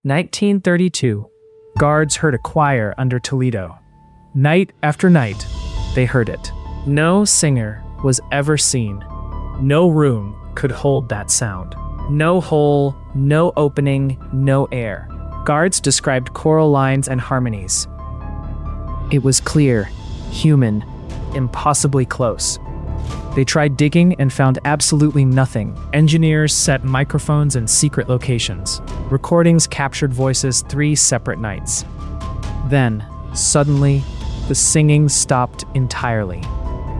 1932. Guards heard a choir under Toledo. Night after night, they heard it. No singer was ever seen. No room could hold that sound. No hole, no opening, no air. Guards described choral lines and harmonies. It was clear, human, impossibly close. They tried digging and found absolutely nothing. Engineers set microphones in secret locations. Recordings captured voices 3 separate nights. Then, suddenly, the singing stopped entirely.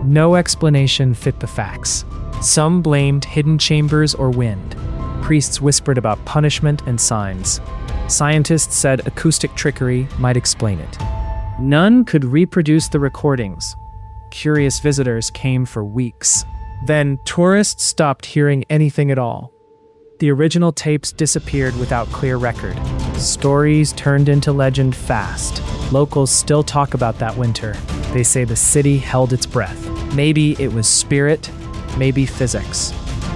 No explanation fit the facts. Some blamed hidden chambers or wind. Priests whispered about punishment and signs. Scientists said acoustic trickery might explain it. None could reproduce the recordings. Curious visitors came for weeks. Then tourists stopped hearing anything at all. The original tapes disappeared without clear record. Stories turned into legend fast. Locals still talk about that winter. They say the city held its breath. Maybe it was spirit, maybe physics,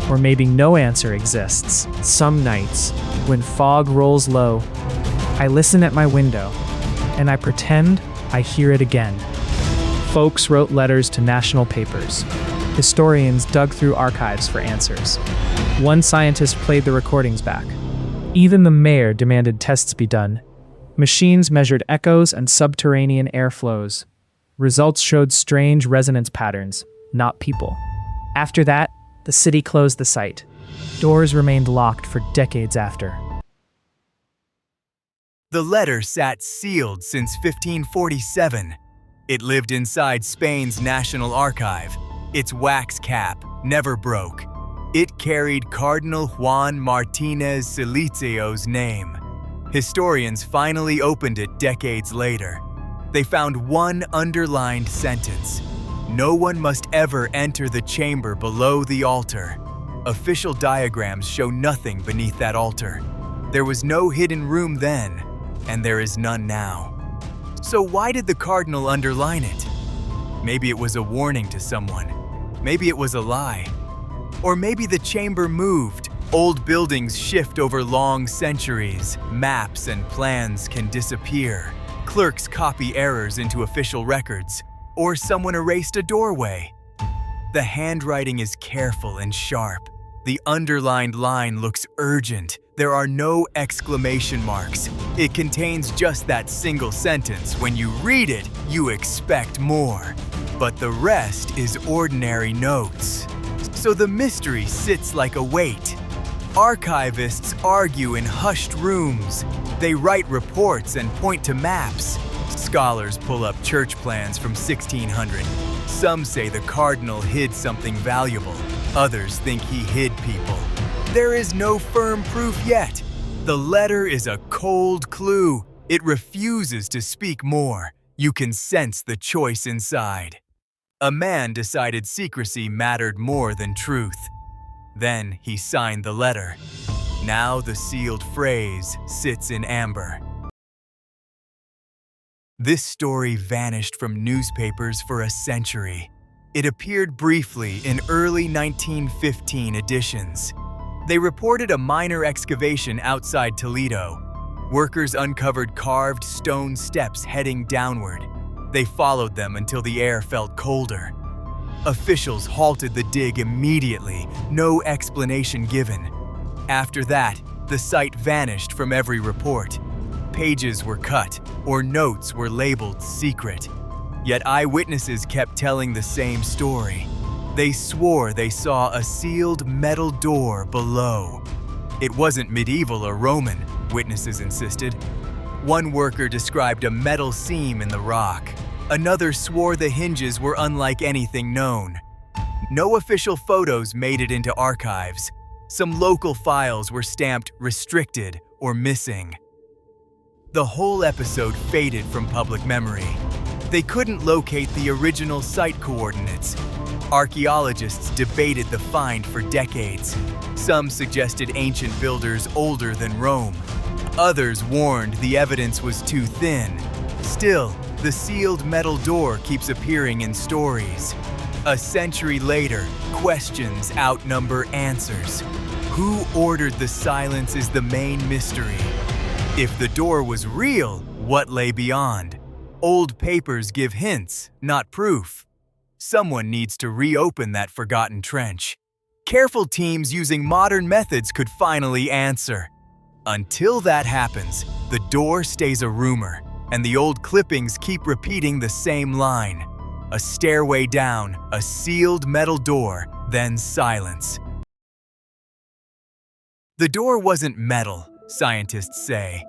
or maybe no answer exists. Some nights, when fog rolls low, I listen at my window, and I pretend I hear it again. Folks wrote letters to national papers. Historians dug through archives for answers. One scientist played the recordings back. Even the mayor demanded tests be done. Machines measured echoes and subterranean airflows. Results showed strange resonance patterns, not people. After that, the city closed the site. Doors remained locked for decades after. The letter sat sealed since 1547. It lived inside Spain's National Archive. Its wax cap never broke. It carried Cardinal Juan Martinez Silicio's name. Historians finally opened it decades later. They found one underlined sentence: "No one must ever enter the chamber below the altar." Official diagrams show nothing beneath that altar. There was no hidden room then, and there is none now. So why did the cardinal underline it? Maybe it was a warning to someone. Maybe it was a lie. Or maybe the chamber moved. Old buildings shift over long centuries. Maps and plans can disappear. Clerks copy errors into official records. Or someone erased a doorway. The handwriting is careful and sharp. The underlined line looks urgent. There are no exclamation marks. It contains just that single sentence. When you read it, you expect more. But the rest is ordinary notes. So the mystery sits like a weight. Archivists argue in hushed rooms. They write reports and point to maps. Scholars pull up church plans from 1600. Some say the cardinal hid something valuable. Others think he hid people. There is no firm proof yet. The letter is a cold clue. It refuses to speak more. You can sense the choice inside. A man decided secrecy mattered more than truth. Then he signed the letter. Now the sealed phrase sits in amber. This story vanished from newspapers for a century. It appeared briefly in early 1915 editions. They reported a minor excavation outside Toledo. Workers uncovered carved stone steps heading downward. They followed them until the air felt colder. Officials halted the dig immediately, no explanation given. After that, the site vanished from every report. Pages were cut, or notes were labeled secret. Yet eyewitnesses kept telling the same story. They swore they saw a sealed metal door below. It wasn't medieval or Roman, witnesses insisted. One worker described a metal seam in the rock. Another swore the hinges were unlike anything known. No official photos made it into archives. Some local files were stamped restricted or missing. The whole episode faded from public memory. They couldn't locate the original site coordinates. Archaeologists debated the find for decades. Some suggested ancient builders older than Rome. Others warned the evidence was too thin. Still, the sealed metal door keeps appearing in stories. A century later, questions outnumber answers. Who ordered the silence is the main mystery. If the door was real, what lay beyond? Old papers give hints, not proof. Someone needs to reopen that forgotten trench. Careful teams using modern methods could finally answer. Until that happens, the door stays a rumor, and the old clippings keep repeating the same line. A stairway down, a sealed metal door, then silence. The door wasn't metal, scientists say.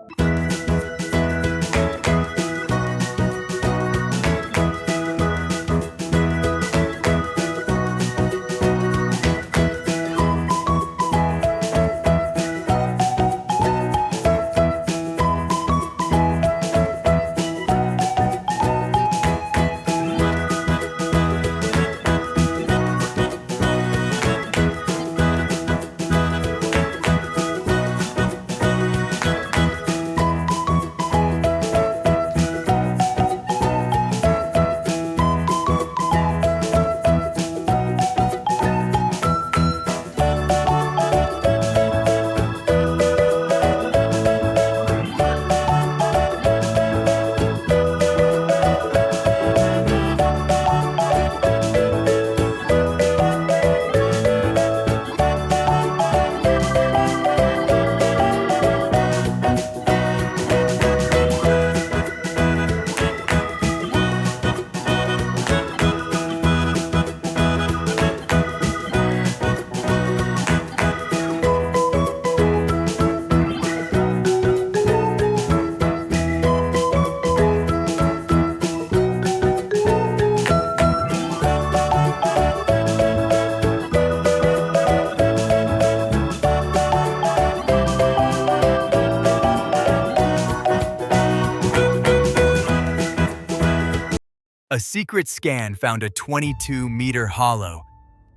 A secret scan found a 22-meter hollow.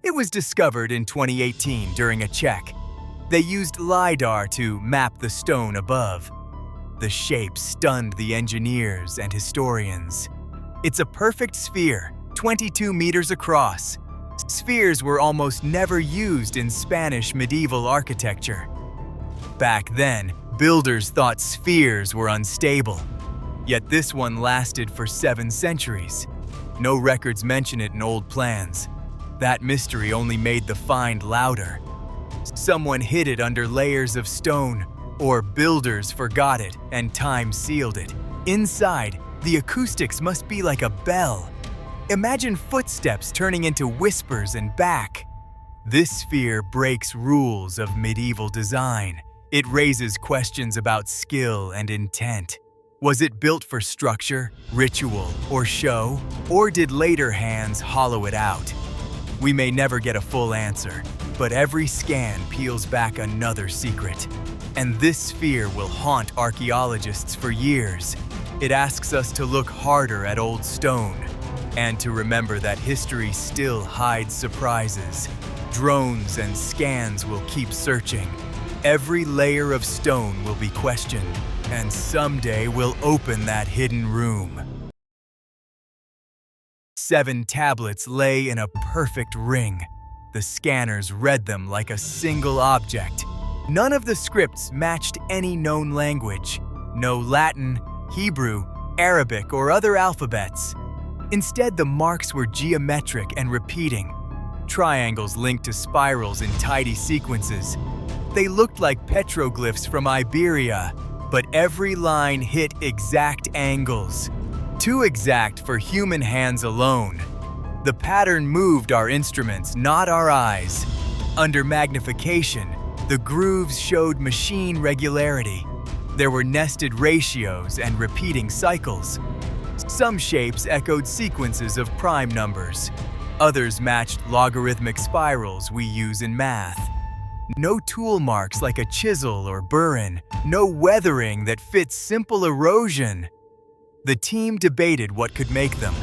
It was discovered in 2018 during a check. They used LiDAR to map the stone above. The shape stunned the engineers and historians. It's a perfect sphere, 22 meters across. Spheres were almost never used in Spanish medieval architecture. Back then, builders thought spheres were unstable. Yet this one lasted for 7 centuries. No records mention it in old plans. That mystery only made the find louder. Someone hid it under layers of stone, or builders forgot it and time sealed it. Inside, the acoustics must be like a bell. Imagine footsteps turning into whispers and back. This sphere breaks rules of medieval design. It raises questions about skill and intent. Was it built for structure, ritual, or show? Or did later hands hollow it out? We may never get a full answer, but every scan peels back another secret. And this sphere will haunt archaeologists for years. It asks us to look harder at old stone, and to remember that history still hides surprises. Drones and scans will keep searching. Every layer of stone will be questioned, and someday we'll open that hidden room. 7 tablets lay in a perfect ring. The scanners read them like a single object. None of the scripts matched any known language. No Latin, Hebrew, Arabic, or other alphabets. Instead, the marks were geometric and repeating. Triangles linked to spirals in tidy sequences. They looked like petroglyphs from Iberia, but every line hit exact angles. Too exact for human hands alone. The pattern moved our instruments, not our eyes. Under magnification, the grooves showed machine regularity. There were nested ratios and repeating cycles. Some shapes echoed sequences of prime numbers. Others matched logarithmic spirals we use in math. No tool marks like a chisel or burin. No weathering that fits simple erosion. The team debated what could make them.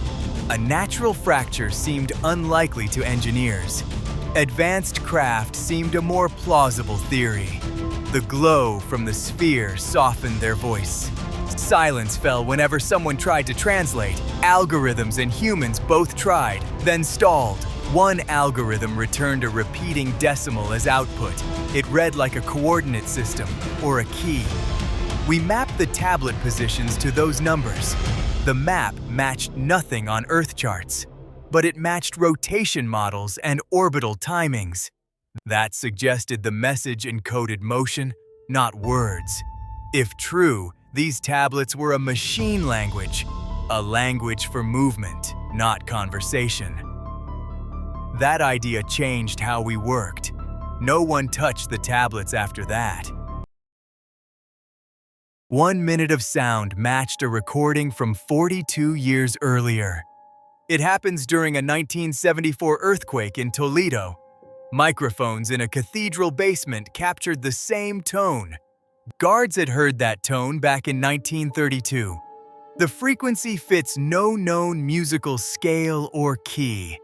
A natural fracture seemed unlikely to engineers. Advanced craft seemed a more plausible theory. The glow from the sphere softened their voice. Silence fell whenever someone tried to translate. Algorithms and humans both tried, then stalled. One algorithm returned a repeating decimal as output. It read like a coordinate system or a key. We mapped the tablet positions to those numbers. The map matched nothing on Earth charts, but it matched rotation models and orbital timings. That suggested the message encoded motion, not words. If true, these tablets were a machine language, a language for movement, not conversation. That idea changed how we worked. No one touched the tablets after that. 1 minute of sound matched a recording from 42 years earlier. It happens during a 1974 earthquake in Toledo. Microphones in a cathedral basement captured the same tone. Guards had heard that tone back in 1932. The frequency fits no known musical scale or key.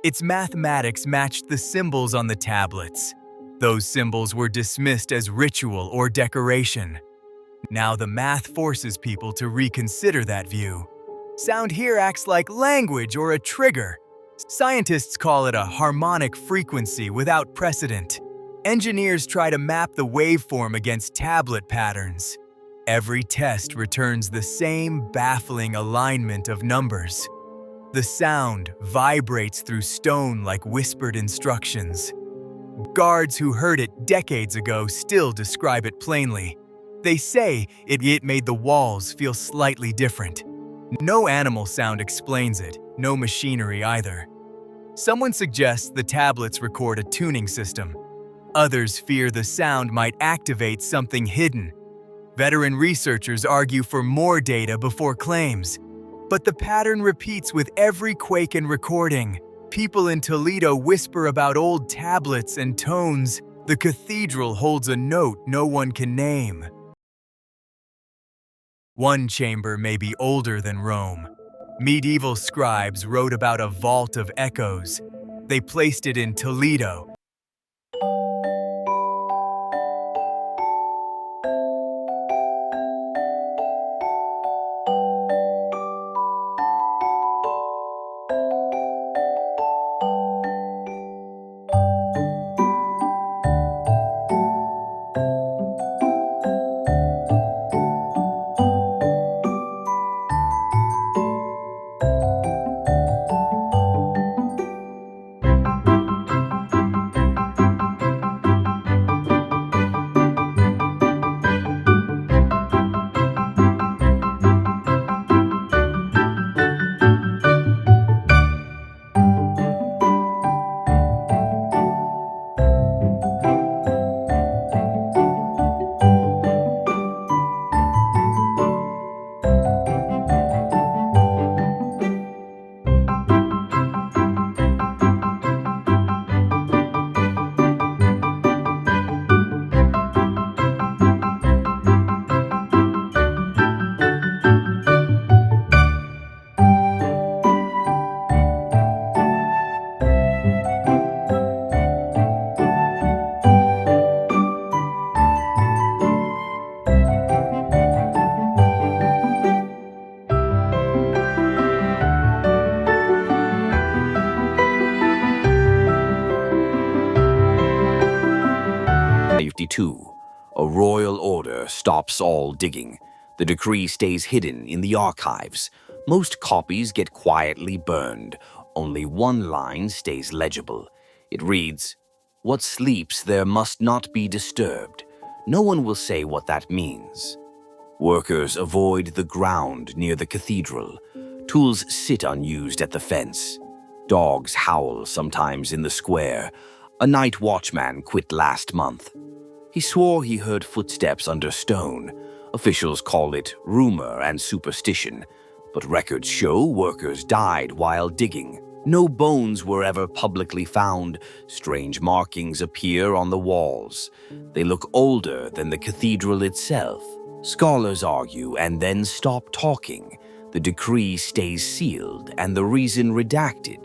Its mathematics matched the symbols on the tablets. Those symbols were dismissed as ritual or decoration. Now the math forces people to reconsider that view. Sound here acts like language or a trigger. Scientists call it a harmonic frequency without precedent. Engineers try to map the waveform against tablet patterns. Every test returns the same baffling alignment of numbers. The sound vibrates through stone like whispered instructions. Guards who heard it decades ago still describe it plainly. They say it made the walls feel slightly different. No animal sound explains it, no machinery either. Someone suggests the tablets record a tuning system. Others fear the sound might activate something hidden. Veteran researchers argue for more data before claims. But the pattern repeats with every quake and recording. People in Toledo whisper about old tablets and tones. The cathedral holds a note no one can name. One chamber may be older than Rome. Medieval scribes wrote about a vault of echoes. They placed it in Toledo. A royal order stops all digging. The decree stays hidden in the archives. Most copies get quietly burned. Only one line stays legible. It reads, "What sleeps there must not be disturbed." No one will say what that means. Workers avoid the ground near the cathedral. Tools sit unused at the fence. Dogs howl sometimes in the square. A night watchman quit last month. He swore he heard footsteps under stone. Officials call it rumor and superstition, but records show workers died while digging. No bones were ever publicly found. Strange markings appear on the walls. They look older than the cathedral itself. Scholars argue and then stop talking. The decree stays sealed and the reason redacted.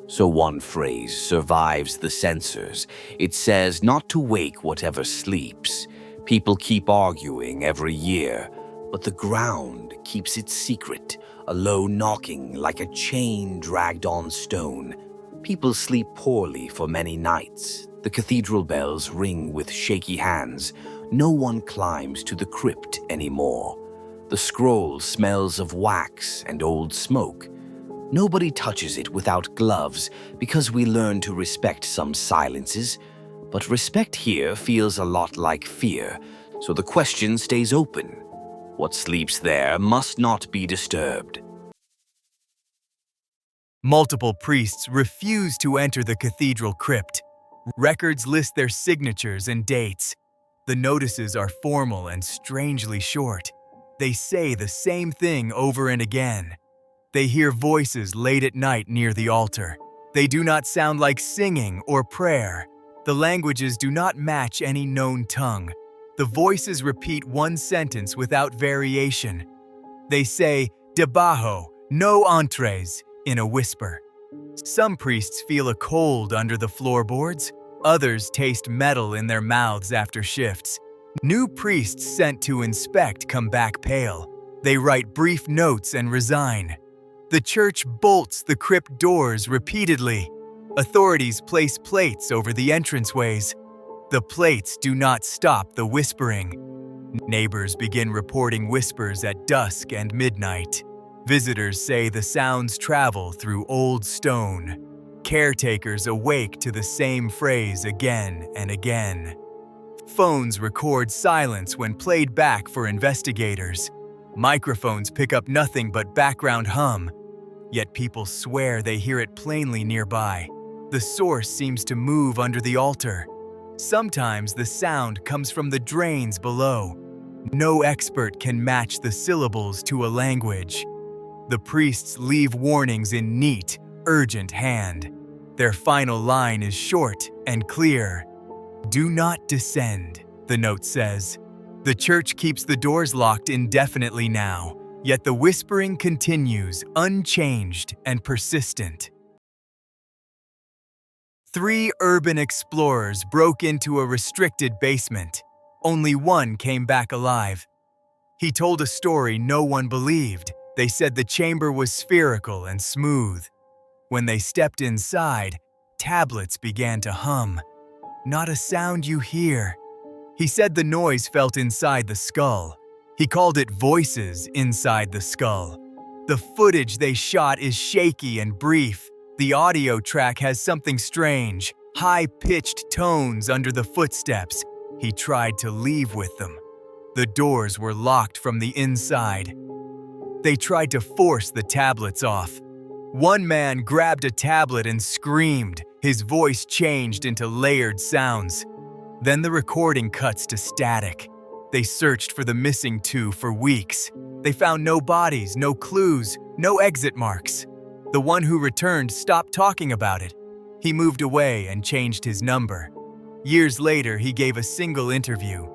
So one phrase survives the censors. It says not to wake whatever sleeps. People keep arguing every year, but the ground keeps its secret, a low knocking like a chain dragged on stone. People sleep poorly for many nights. The cathedral bells ring with shaky hands. No one climbs to the crypt anymore. The scroll smells of wax and old smoke. Nobody touches it without gloves because we learn to respect some silences. But respect here feels a lot like fear, so the question stays open. What sleeps there must not be disturbed. Multiple priests refuse to enter the cathedral crypt. Records list their signatures and dates. The notices are formal and strangely short. They say the same thing over and again. They hear voices late at night near the altar. They do not sound like singing or prayer. The languages do not match any known tongue. The voices repeat one sentence without variation. They say, "Debajo, no entrées," in a whisper. Some priests feel a cold under the floorboards. Others taste metal in their mouths after shifts. New priests sent to inspect come back pale. They write brief notes and resign. The church bolts the crypt doors repeatedly. Authorities place plates over the entranceways. The plates do not stop the whispering. Neighbors begin reporting whispers at dusk and midnight. Visitors say the sounds travel through old stone. Caretakers awake to the same phrase again and again. Phones record silence when played back for investigators. Microphones pick up nothing but background hum. Yet people swear they hear it plainly nearby. The source seems to move under the altar. Sometimes the sound comes from the drains below. No expert can match the syllables to a language. The priests leave warnings in neat, urgent hand. Their final line is short and clear. "Do not descend," the note says. The church keeps the doors locked indefinitely now, yet the whispering continues, unchanged and persistent. 3 urban explorers broke into a restricted basement. Only one came back alive. He told a story no one believed. They said the chamber was spherical and smooth. When they stepped inside, tablets began to hum. Not a sound you hear. He said the noise felt inside the skull. He called it voices inside the skull. The footage they shot is shaky and brief. The audio track has something strange, high-pitched tones under the footsteps. He tried to leave with them. The doors were locked from the inside. They tried to force the tablets off. One man grabbed a tablet and screamed. His voice changed into layered sounds. Then the recording cuts to static. They searched for the missing 2 for weeks. They found no bodies, no clues, no exit marks. The one who returned stopped talking about it. He moved away and changed his number. Years later, he gave a single interview.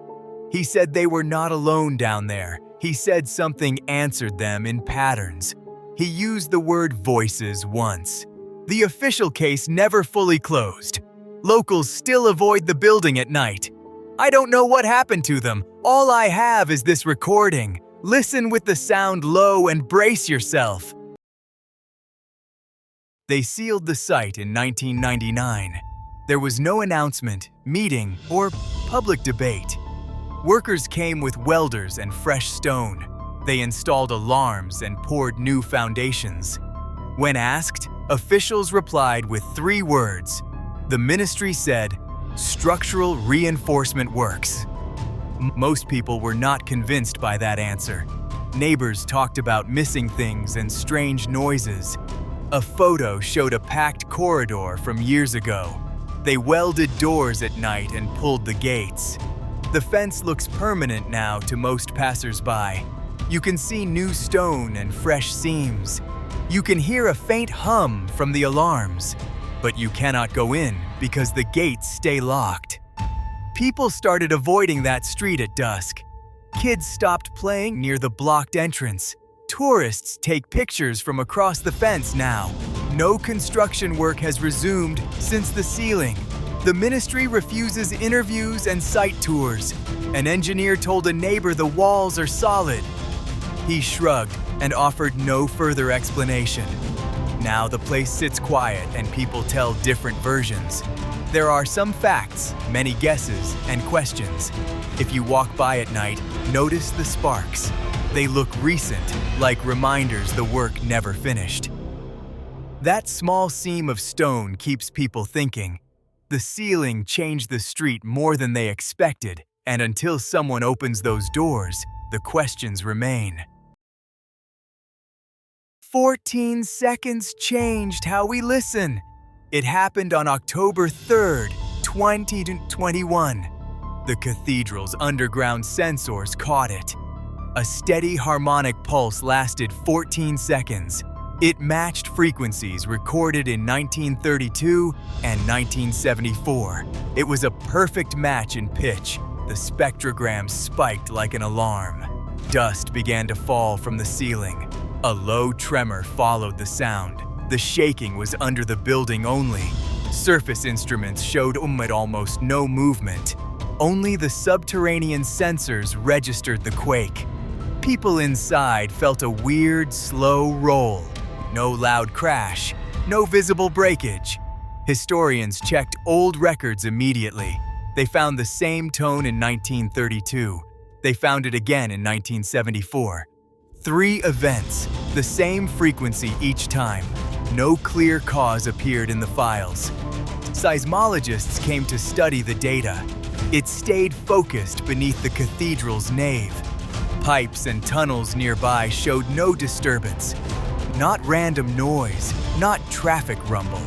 He said they were not alone down there. He said something answered them in patterns. He used the word voices once. The official case never fully closed. Locals still avoid the building at night. "I don't know what happened to them. All I have is this recording. Listen with the sound low and brace yourself." They sealed the site in 1999. There was no announcement, meeting, or public debate. Workers came with welders and fresh stone. They installed alarms and poured new foundations. When asked, officials replied with 3 words. The ministry said, "Structural reinforcement works." Most people were not convinced by that answer. Neighbors talked about missing things and strange noises. A photo showed a packed corridor from years ago. They welded doors at night and pulled the gates. The fence looks permanent now to most passers-by. You can see new stone and fresh seams. You can hear a faint hum from the alarms, but you cannot go in because the gates stay locked. People started avoiding that street at dusk. Kids stopped playing near the blocked entrance. Tourists take pictures from across the fence now. No construction work has resumed since the sealing. The ministry refuses interviews and site tours. An engineer told a neighbor the walls are solid. He shrugged and offered no further explanation. Now the place sits quiet and people tell different versions. There are some facts, many guesses, and questions. If you walk by at night, notice the sparks. They look recent, like reminders the work never finished. That small seam of stone keeps people thinking. The ceiling changed the street more than they expected, and until someone opens those doors, the questions remain. 14 seconds changed how we listen. It happened on October 3rd, 2021. The cathedral's underground sensors caught it. A steady harmonic pulse lasted 14 seconds. It matched frequencies recorded in 1932 and 1974. It was a perfect match in pitch. The spectrogram spiked like an alarm. Dust began to fall from the ceiling. A low tremor followed the sound. The shaking was under the building only. Surface instruments showed almost no movement. Only the subterranean sensors registered the quake. People inside felt a weird, slow roll. No loud crash, no visible breakage. Historians checked old records immediately. They found the same tone in 1932. They found it again in 1974. 3 events, the same frequency each time. No clear cause appeared in the files. Seismologists came to study the data. It stayed focused beneath the cathedral's nave. Pipes and tunnels nearby showed no disturbance. Not random noise, not traffic rumble.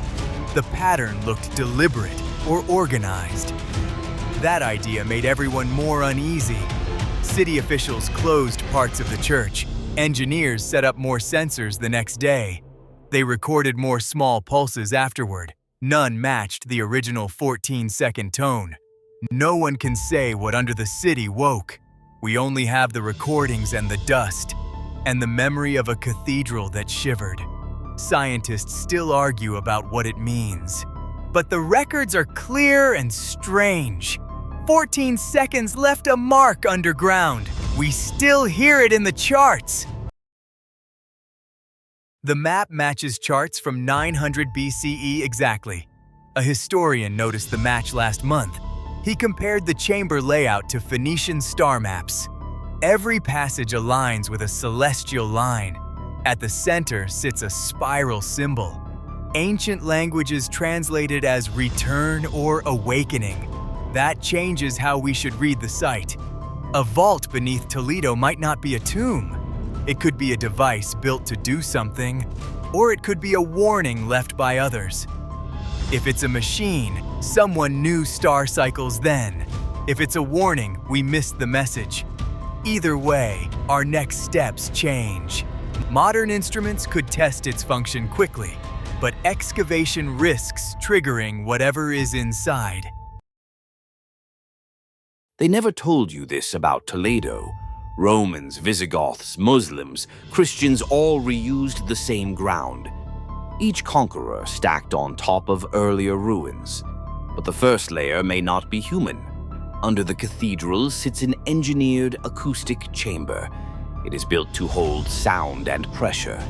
The pattern looked deliberate or organized. That idea made everyone more uneasy. City officials closed parts of the church. Engineers set up more sensors the next day. They recorded more small pulses afterward. None matched the original 14-second tone. No one can say what under the city woke. We only have the recordings and the dust, and the memory of a cathedral that shivered. Scientists still argue about what it means. But the records are clear and strange. 14 seconds left a mark underground. We still hear it in the charts. The map matches charts from 900 BCE exactly. A historian noticed the match last month. He compared the chamber layout to Phoenician star maps. Every passage aligns with a celestial line. At the center sits a spiral symbol. Ancient languages translated as return or awakening. That changes how we should read the site. A vault beneath Toledo might not be a tomb. It could be a device built to do something, or it could be a warning left by others. If it's a machine, someone knew star cycles then. If it's a warning, we missed the message. Either way, our next steps change. Modern instruments could test its function quickly, but excavation risks triggering whatever is inside. They never told you this about Toledo. Romans, Visigoths, Muslims, Christians all reused the same ground. Each conqueror stacked on top of earlier ruins. But the first layer may not be human. Under the cathedral sits an engineered acoustic chamber. It is built to hold sound and pressure.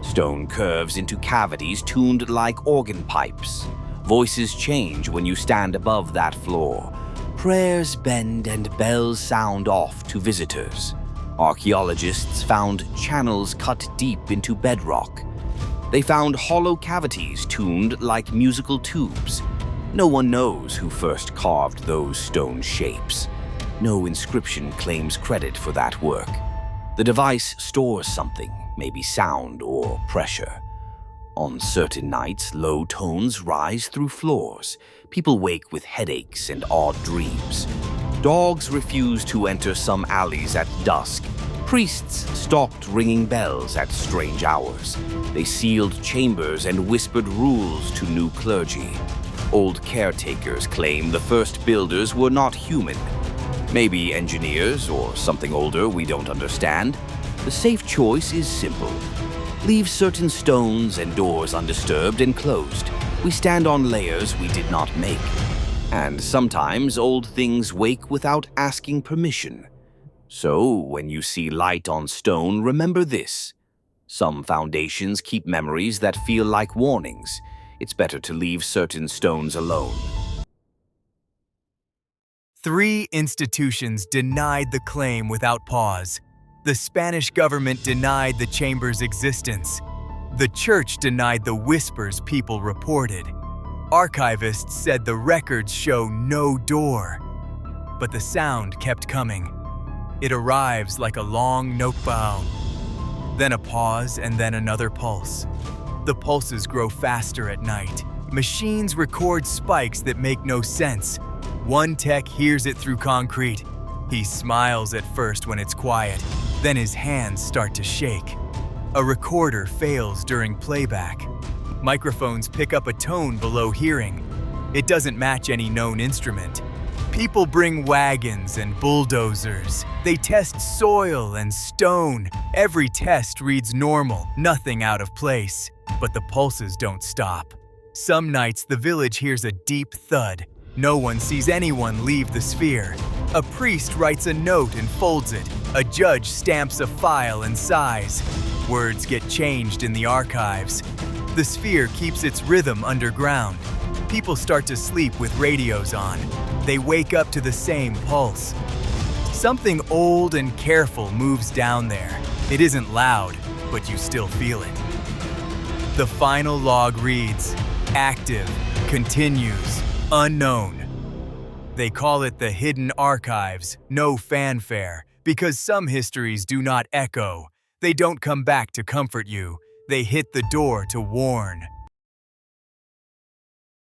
Stone curves into cavities tuned like organ pipes. Voices change when you stand above that floor. Prayers bend and bells sound off to visitors. Archaeologists found channels cut deep into bedrock. They found hollow cavities tuned like musical tubes. No one knows who first carved those stone shapes. No inscription claims credit for that work. The device stores something, maybe sound or pressure. On certain nights, low tones rise through floors. People wake with headaches and odd dreams. Dogs refuse to enter some alleys at dusk. Priests stopped ringing bells at strange hours. They sealed chambers and whispered rules to new clergy. Old caretakers claim the first builders were not human. Maybe engineers or something older we don't understand. The safe choice is simple. Leave certain stones and doors undisturbed and closed. We stand on layers we did not make. And sometimes old things wake without asking permission. So when you see light on stone, remember this. Some foundations keep memories that feel like warnings. It's better to leave certain stones alone. 3 institutions denied the claim without pause. The Spanish government denied the chamber's existence. The church denied the whispers people reported. Archivists said the records show no door. But the sound kept coming. It arrives like a long note bow. Then a pause and then another pulse. The pulses grow faster at night. Machines record spikes that make no sense. One tech hears it through concrete. He smiles at first when it's quiet, then his hands start to shake. A recorder fails during playback. Microphones pick up a tone below hearing. It doesn't match any known instrument. People bring wagons and bulldozers. They test soil and stone. Every test reads normal, nothing out of place. But the pulses don't stop. Some nights the village hears a deep thud. No one sees anyone leave the sphere. A priest writes a note and folds it. A judge stamps a file and sighs. Words get changed in the archives. The sphere keeps its rhythm underground. People start to sleep with radios on. They wake up to the same pulse. Something old and careful moves down there. It isn't loud, but you still feel it. The final log reads, active, continues, unknown. They call it the hidden archives, no fanfare, because some histories do not echo. They don't come back to comfort you. They hit the door to warn.